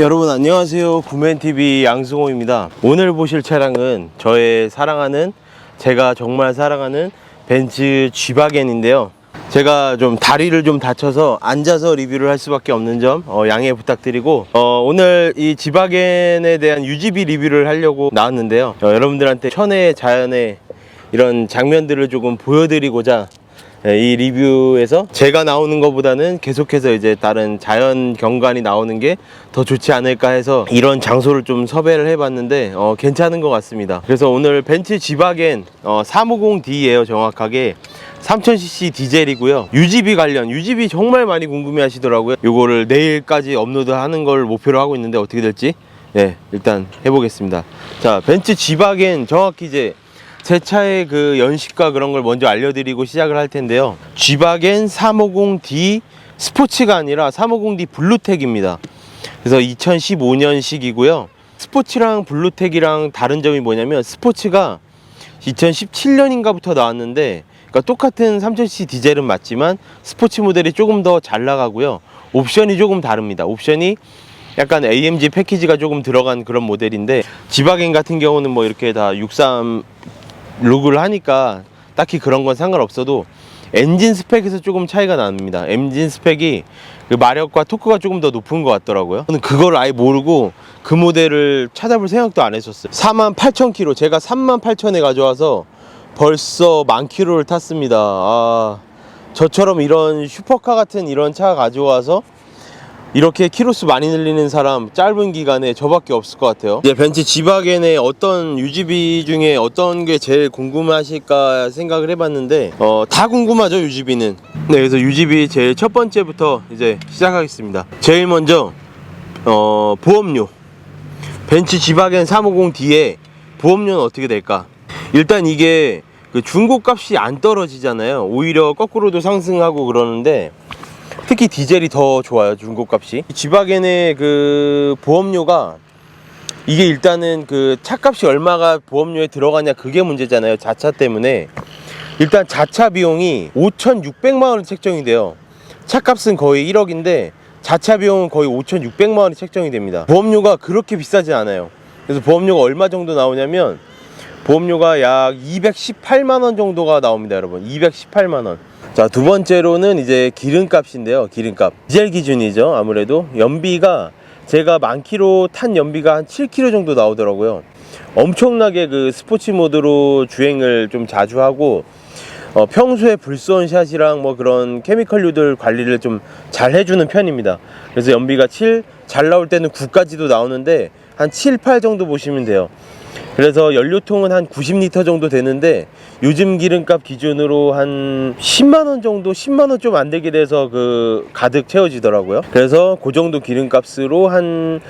여러분 안녕하세요. 구맨TV 양승호입니다. 오늘 보실 차량은 저의 사랑하는, 제가 정말 사랑하는 벤츠 G바겐인데요. 제가 좀 다리를 좀 다쳐서 앉아서 리뷰를 할 수밖에 없는 점 양해 부탁드리고, 오늘 이 G바겐에 대한 UGB 리뷰를 하려고 나왔는데요. 여러분들한테 천혜의 자연의 이런 장면들을 조금 보여드리고자 이 리뷰에서 제가 나오는 것보다는 계속해서 이제 다른 자연 경관이 나오는 게 더 좋지 않을까 해서 이런 장소를 좀 섭외를 해봤는데 괜찮은 것 같습니다. 그래서 오늘 벤츠 G바겐 350D예요. 정확하게 3000cc 디젤이고요. UGB 관련, UGB 정말 많이 궁금해 하시더라고요. 요거를 내일까지 업로드 하는 걸 목표로 하고 있는데 어떻게 될지 일단 해보겠습니다. 자, 벤츠 G바겐 정확히 이제 제 차의 그 연식과 그런 걸 먼저 알려드리고 시작을 할 텐데요. G바겐 350D 스포츠가 아니라 350D 블루텍입니다. 그래서 2015년식이고요. 스포츠랑 블루텍이랑 다른 점이 뭐냐면, 스포츠가 2017년인가부터 나왔는데, 그러니까 똑같은 3000cc 디젤은 맞지만 스포츠 모델이 조금 더 잘 나가고요. 옵션이 조금 다릅니다. 옵션이 약간 AMG 패키지가 조금 들어간 그런 모델인데, G바겐 같은 경우는 뭐 이렇게 다 63 로그를 하니까 딱히 그런 건 상관없어도 엔진 스펙에서 조금 차이가 납니다. 엔진 스펙이 그 마력과 토크가 조금 더 높은 것 같더라고요. 저는 그걸 아예 모르고 그 모델을 찾아볼 생각도 안 했었어요. 48,000km, 제가 38,000에 가져와서 벌써 10,000km를 탔습니다. 저처럼 이런 슈퍼카 같은 이런 차 가져와서 이렇게 키로수 많이 늘리는 사람 짧은 기간에 저밖에 없을 것 같아요. 이제 벤츠 G바겐의 어떤 UGB 중에 어떤 게 제일 궁금하실까 생각을 해봤는데, 다 궁금하죠, UGB는. 네, 그래서 UGB 제일 첫 번째부터 이제 시작하겠습니다. 제일 먼저 보험료. 벤츠 G바겐 350D의 보험료는 어떻게 될까? 일단 이게 그 중고값이 안 떨어지잖아요. 오히려 거꾸로도 상승하고 그러는데, 특히 디젤이 더 좋아요, 중고값이. G바겐의 그 보험료가, 이게 일단은 그 차값이 얼마가 보험료에 들어가냐, 그게 문제잖아요, 자차 때문에. 일단 자차 비용이 5,600만원이 책정이 돼요. 차값은 거의 1억인데 자차 비용은 거의 5,600만원이 책정이 됩니다. 보험료가 그렇게 비싸지 않아요. 그래서 보험료가 얼마 정도 나오냐면, 보험료가 약 218만원 정도가 나옵니다, 여러분. 218만원. 자, 두 번째로는 이제 기름값인데요. 기름값 디젤 기준이죠. 아무래도 연비가, 제가 10,000km 탄 연비가 한 7km 정도 나오더라고요. 엄청나게 그 스포츠 모드로 주행을 좀 자주 하고, 평소에 불선샷이랑 뭐 그런 케미컬류들 관리를 좀 잘 해주는 편입니다. 그래서 연비가 7, 잘 나올 때는 9까지도 나오는데 한 7, 8 정도 보시면 돼요. 그래서 연료통은 한 90리터 정도 되는데, 요즘 기름값 기준으로 한 10만원 정도, 10만원 좀 안 되게 돼서 그 가득 채워지더라고요. 그래서 그 정도 기름값으로 한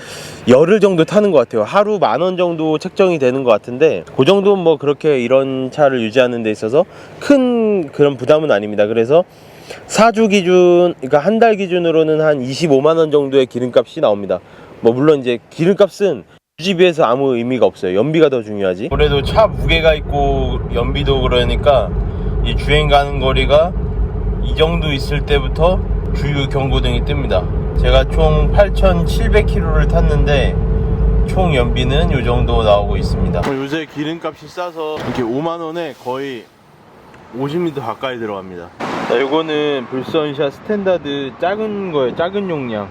열흘 정도 타는 것 같아요. 하루 10,000원 정도 책정이 되는 것 같은데, 그 정도는 뭐 그렇게 이런 차를 유지하는 데 있어서 큰 그런 부담은 아닙니다. 그래서 4주 기준, 그러니까 한 달 기준으로는 한 25만원 정도의 기름값이 나옵니다. 뭐 물론 이제 기름값은 UGB에서 아무 의미가 없어요. 연비가 더 중요하지. 그래도 차 무게가 있고 연비도 그러니까 이 주행 가는 거리가 이 정도 있을 때부터 주유 경고등이 뜹니다. 제가 총 8,700km를 tas는데 총 연비는 이 정도 나오고 있습니다. 요새 기름값이 싸서 이렇게 5만원에 거의 50리터 가까이 들어갑니다. 자, 요거는 불선샷 스탠다드 작은 거예요. 작은 용량.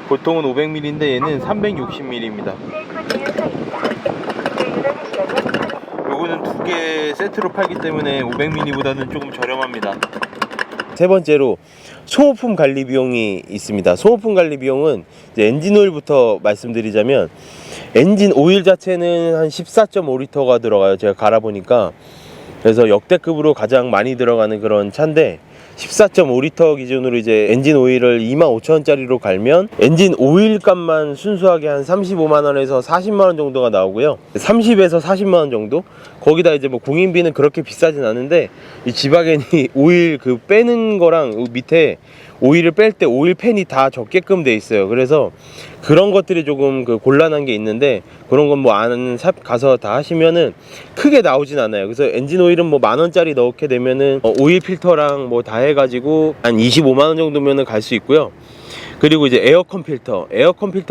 보통은 500ml인데 얘는 360ml입니다. 요거는 두 개 세트로 팔기 때문에 500ml보다는 조금 저렴합니다. 세 번째로 소모품 관리 비용이 있습니다. 소모품 관리 비용은 이제 엔진 오일부터 말씀드리자면, 엔진 오일 자체는 한 14.5리터가 들어가요. 제가 갈아보니까. 그래서 역대급으로 가장 많이 들어가는 그런 차인데, 14.5리터 기준으로 이제 엔진 오일을 25,000원짜리로 갈면 엔진 오일 값만 순수하게 한 35만원에서 40만원 정도가 나오고요. 30에서 40만원 정도? 거기다 이제 뭐 공인비는 그렇게 비싸진 않은데, 이 G바겐이 오일 그 빼는 거랑 밑에 오일을 뺄 때 오일 팬이 다 적게끔 돼 있어요. 그래서 그런 것들이 조금 그 곤란한 게 있는데, 그런 건 뭐 아는 샵 가서 다 하시면은 크게 나오진 않아요. 그래서 엔진 오일은 뭐 10,000원짜리 넣게 되면은 오일 필터랑 뭐 다 해가지고 한 25만원 정도면은 갈 수 있고요. 그리고 이제 에어컨 필터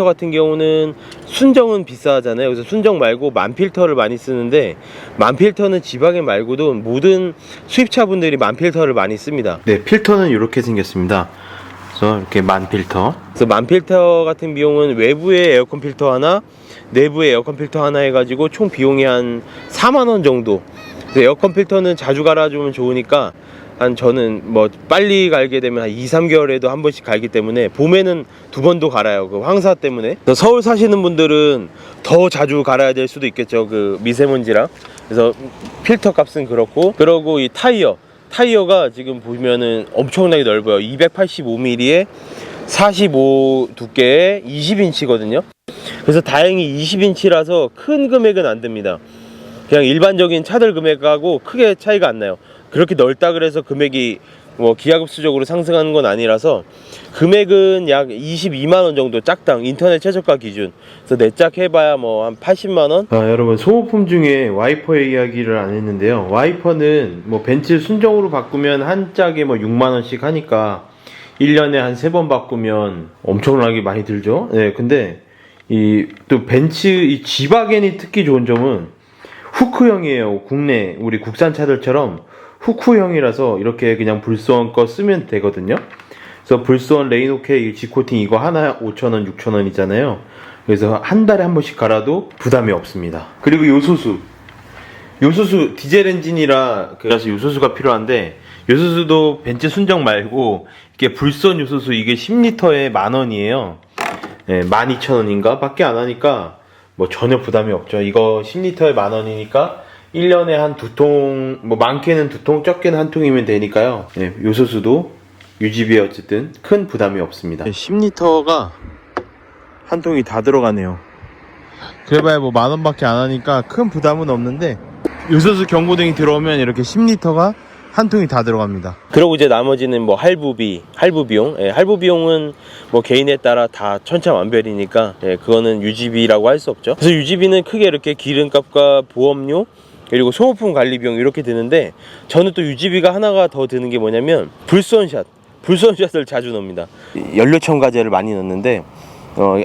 같은 경우는 순정은 비싸잖아요. 그래서 순정 말고 만 필터를 많이 쓰는데, 만 필터는 지바겐 말고도 모든 수입차분들이 만 필터를 많이 씁니다. 네, 필터는 이렇게 생겼습니다. 그래서 이렇게 만 필터. 그래서 만 필터 같은 비용은 외부에 에어컨 필터 하나, 내부에 에어컨 필터 하나 해가지고 총 비용이 한 4만 원 정도. 그래서 에어컨 필터는 자주 갈아주면 좋으니까 저는 뭐 빨리 갈게 되면 한 2-3개월에도 한 번씩 갈기 때문에 봄에는 2번도 갈아요. 그 황사 때문에. 서울 사시는 분들은 더 자주 갈아야 될 수도 있겠죠. 그 미세먼지랑. 그래서 필터 값은 그렇고, 그러고 이 타이어가 지금 보면은 엄청나게 넓어요. 285mm에 45 두께에 20인치거든요. 그래서 다행히 20인치라서 큰 금액은 안 듭니다. 그냥 일반적인 차들 금액하고 크게 차이가 안 나요. 그렇게 넓다 그래서 금액이 뭐 기하급수적으로 상승하는 건 아니라서 금액은 약 22만원 정도, 짝당 인터넷 최저가 기준. 그래서 내 짝 해봐야 뭐 한 80만원. 여러분, 소모품 중에 와이퍼 이야기를 안 했는데요. 와이퍼는 뭐 벤츠 순정으로 바꾸면 한 짝에 뭐 6만원씩 하니까 1년에 한 3번 바꾸면 엄청나게 많이 들죠. 네, 근데 이 또 벤츠 이 G바겐이 특히 좋은 점은 후크형이에요. 국내 우리 국산 차들처럼 후크형이라서 이렇게 그냥 불소원 거 쓰면 되거든요. 그래서 불소원 레인오케 G코팅 이거 하나 5,000원, 6,000원이잖아요. 그래서 한 달에 한 번씩 갈아도 부담이 없습니다. 그리고 요소수 디젤 엔진이라 그래서 요소수가 필요한데, 요소수도 벤츠 순정 말고 이게 불소원 요소수, 이게 10리터에 10,000원이에요. 네, 12,000원인가 밖에 안 하니까 뭐 전혀 부담이 없죠. 이거 10리터에 10,000원이니까 1년에 한 2통, 뭐 많게는 2통, 적게는 한 통이면 되니까요. 네, 요소수도 유지비에 어쨌든 큰 부담이 없습니다. 10리터가 한 통이 다 들어가네요. 그래봐야 뭐 10,000원 밖에 안 하니까 큰 부담은 없는데, 요소수 경고등이 들어오면 이렇게 10리터가 한 통이 다 들어갑니다. 그리고 이제 나머지는 뭐 할부 비용. 예, 할부 비용은 뭐 개인에 따라 다 천차만별이니까, 예, 그거는 유지비라고 할 수 없죠. 그래서 유지비는 크게 이렇게 기름값과 보험료, 그리고 소모품 관리 비용 이렇게 드는데, 저는 또 유지비가 하나가 더 드는 게 뭐냐면 불선샷을 자주 넣습니다. 연료 첨가제를 많이 넣는데,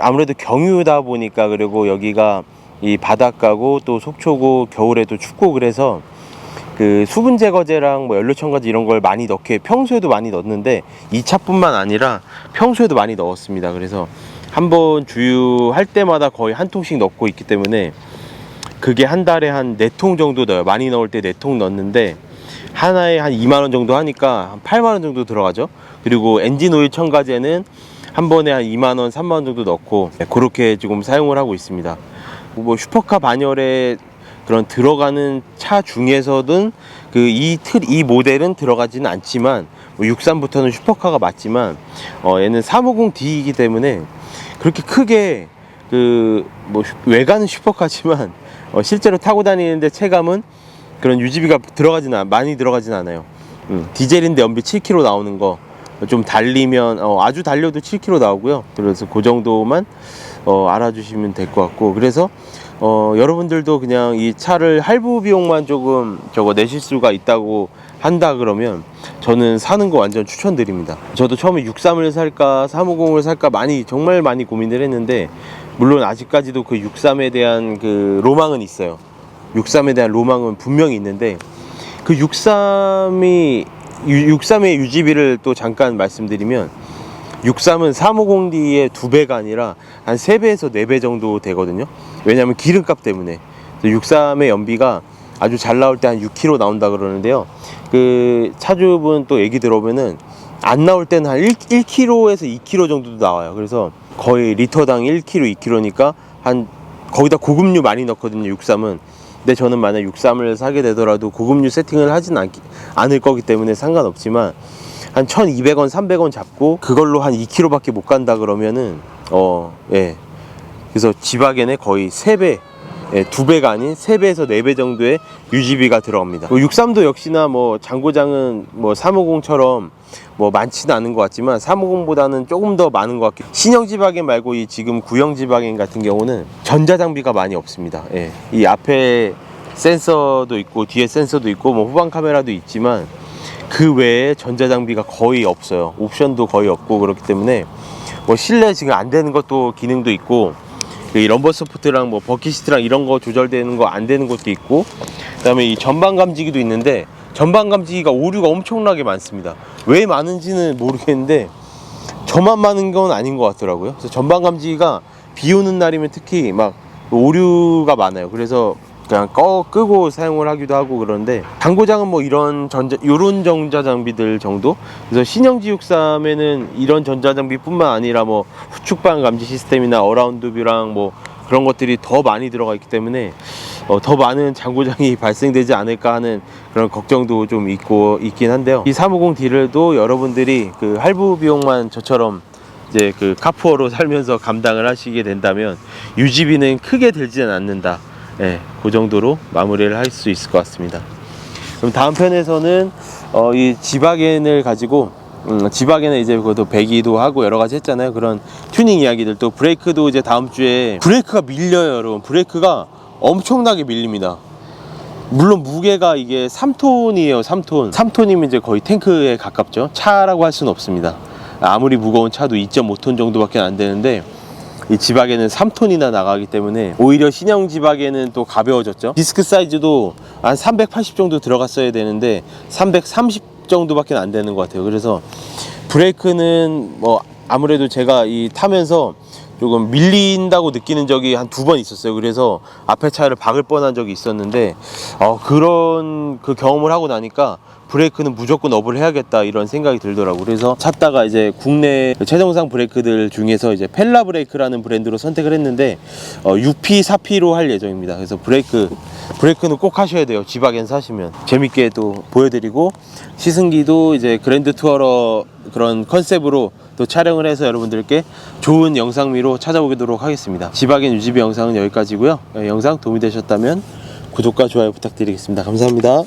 아무래도 경유다 보니까, 그리고 여기가 이 바닷가고 또 속초고 겨울에도 춥고, 그래서 그 수분 제거제랑 뭐 연료 첨가제 이런 걸 많이 넣게 평소에도 많이 넣었는데, 이 차뿐만 아니라 평소에도 많이 넣었습니다. 그래서 한번 주유할 때마다 거의 한 통씩 넣고 있기 때문에 그게 한 달에 한 4통 정도 넣어요. 많이 넣을 때 4통 넣는데 하나에 한 2만원 정도 하니까 한 8만원 정도 들어가죠. 그리고 엔진 오일 첨가제는 한 번에 한 2만원, 3만원 정도 넣고, 그렇게 지금 사용을 하고 있습니다. 뭐 슈퍼카 반열에 그런 들어가는 차 중에서든 이 모델은 들어가지는 않지만, 뭐 63부터는 슈퍼카가 맞지만, 얘는 350D이기 때문에 그렇게 크게 뭐 외관은 슈퍼카지만 실제로 타고 다니는데 체감은 그런 유지비가 많이 들어가진 않아요. 디젤인데 연비 7km 나오는 거, 좀 달리면 아주 달려도 7km 나오고요. 그래서 그 정도만 알아주시면 될 것 같고, 그래서 여러분들도 그냥 이 차를 할부 비용만 조금 내실 수가 있다고 한다 그러면 저는 사는 거 완전 추천드립니다. 저도 처음에 63을 살까 350을 살까 정말 많이 고민을 했는데, 물론 아직까지도 그 63에 대한 그 로망은 있어요. 63에 대한 로망은 분명히 있는데, 그 63의 유지비를 또 잠깐 말씀드리면, 63은 350D의 2배가 아니라 한 3배에서 4배 정도 되거든요. 왜냐하면 기름값 때문에. 63의 연비가 아주 잘 나올 때 한 6km 나온다 그러는데요. 그 차주분 또 얘기 들어보면은 안 나올 때는 한 1km에서 2km 정도도 나와요. 그래서 거의 리터당 1km, 2km니까 거기다 고급류 많이 넣거든요, 63은. 근데 저는 만약 63을 사게 되더라도 고급류 세팅을 하진 않을 거기 때문에 상관없지만, 한 1,200원, 300원 잡고 그걸로 한 2km 밖에 못 간다 그러면은 예. 그래서 G바겐에 거의 3배, 예, 2배가 아닌 3배에서 4배 정도의 유지비가 들어갑니다. 63도 역시나 뭐 잔고장은 뭐 350처럼 뭐 많지는 않은 것 같지만 350보다는 조금 더 많은 것 같고, 신형 G바겐 말고 이 지금 구형 G바겐 같은 경우는 전자장비가 많이 없습니다. 예. 이 앞에 센서도 있고 뒤에 센서도 있고 뭐 후방 카메라도 있지만 그 외에 전자장비가 거의 없어요. 옵션도 거의 없고, 그렇기 때문에 뭐 실내 지금 안 되는 것도 기능도 있고, 이 럼버 서포트랑 뭐 버킷시트랑 이런 거 조절되는 거 안 되는 것도 있고, 그다음에 이 전방 감지기도 있는데 전방 감지기가 오류가 엄청나게 많습니다. 왜 많은지는 모르겠는데 저만 많은 건 아닌 것 같더라고요. 그래서 전방 감지기가 비 오는 날이면 특히 막 오류가 많아요. 그래서 그냥 끄고 사용을 하기도 하고 그러는데, 당고장은 뭐 요런 전자장비들 정도. 그래서 신형G63에는 이런 전자장비 뿐만 아니라 뭐 후측방 감지 시스템이나 어라운드 뷰랑 뭐 그런 것들이 더 많이 들어가 있기 때문에 더 많은 장고장이 발생되지 않을까 하는 그런 걱정도 좀 있긴 한데요. 이 350D를도 여러분들이 그 할부 비용만 저처럼 이제 그 카푸어로 살면서 감당을 하시게 된다면 유지비는 크게 들지는 않는다. 예, 그 정도로 마무리를 할 수 있을 것 같습니다. 그럼 다음 편에서는 이 지바겐을 가지고 지바겐은 이제 그것도 배기도 하고 여러 가지 했잖아요. 그런 튜닝 이야기들, 또 브레이크도 이제 다음 주에. 브레이크가 밀려요, 여러분. 브레이크가 엄청나게 밀립니다. 물론 무게가 이게 3톤이에요. 3톤이면 이제 거의 탱크에 가깝죠. 차라고 할 수는 없습니다. 아무리 무거운 차도 2.5톤 정도밖에 안 되는데 이 지바겐은 3톤이나 나가기 때문에 오히려 신형 지바겐은 또 가벼워졌죠. 디스크 사이즈도 한 380 정도 들어갔어야 되는데 330 정도밖에 안 되는 것 같아요. 그래서 브레이크는 뭐 아무래도 제가 타면서 조금 밀린다고 느끼는 적이 한 2번 있었어요. 그래서 앞에 차를 박을 뻔한 적이 있었는데 그런 그 경험을 하고 나니까 브레이크는 무조건 업을 해야겠다 이런 생각이 들더라고요. 그래서 찾다가 이제 국내 최정상 브레이크들 중에서 이제 펠라 브레이크라는 브랜드로 선택을 했는데 6P, 4P로 할 예정입니다. 그래서 브레이크는 꼭 하셔야 돼요. 지바겐 사시면. 재밌게 또 보여드리고, 시승기도 이제 그랜드 투어러 그런 컨셉으로 또 촬영을 해서 여러분들께 좋은 영상미로 찾아오도록 하겠습니다. 지바겐 유지비 영상은 여기까지고요. 영상 도움이 되셨다면 구독과 좋아요 부탁드리겠습니다. 감사합니다.